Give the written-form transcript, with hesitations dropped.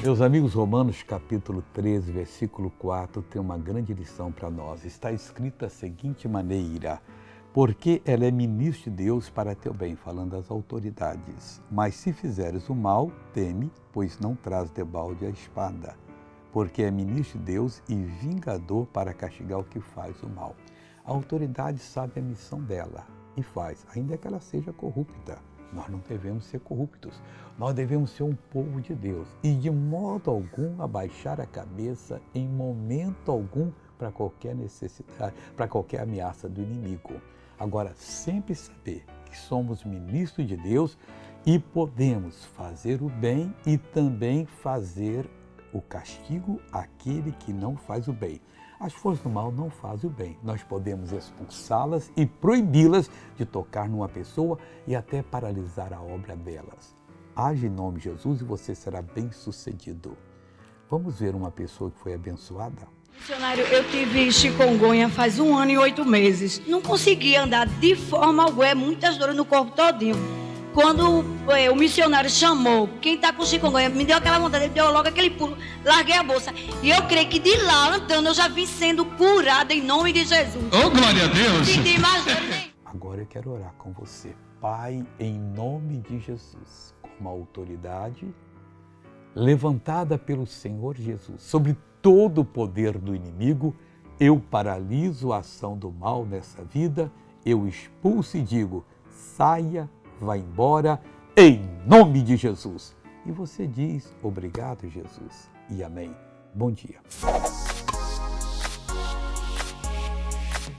Meus amigos, Romanos capítulo 13, versículo 4, tem uma grande lição para nós. Está escrito da seguinte maneira: porque ela é ministro de Deus para teu bem, falando às autoridades. Mas se fizeres o mal, teme, pois não traz debalde a espada. Porque é ministro de Deus e vingador para castigar o que faz o mal. A autoridade sabe a missão dela e faz, ainda que ela seja corrupta. Nós não devemos ser corruptos, nós devemos ser um povo de Deus e de modo algum abaixar a cabeça em momento algum para qualquer necessidade, para qualquer ameaça do inimigo. Agora, sempre saber que somos ministros de Deus e podemos fazer o bem e também fazer o castigo àquele que não faz o bem. As forças do mal não fazem o bem. Nós podemos expulsá-las e proibi-las de tocar numa pessoa e até paralisar a obra delas. Age em nome de Jesus e você será bem-sucedido. Vamos ver uma pessoa que foi abençoada? Missionário, eu tive chikungunya faz 1 ano e 8 meses. Não consegui andar de forma alguma, muitas dores no corpo todinho. Quando o missionário chamou, quem está com chikungunya, me deu aquela vontade, me deu logo aquele pulo, larguei a bolsa. E eu creio que de lá, andando, eu já vim sendo curada em nome de Jesus. Oh, glória a Deus! Senti mais dor nenhuma. Agora eu quero orar com você. Pai, em nome de Jesus, com uma autoridade levantada pelo Senhor Jesus, sobre todo o poder do inimigo, eu paraliso a ação do mal nessa vida, eu expulso e digo, saia, vá embora, em nome de Jesus. E você diz, obrigado, Jesus, e amém. Bom dia.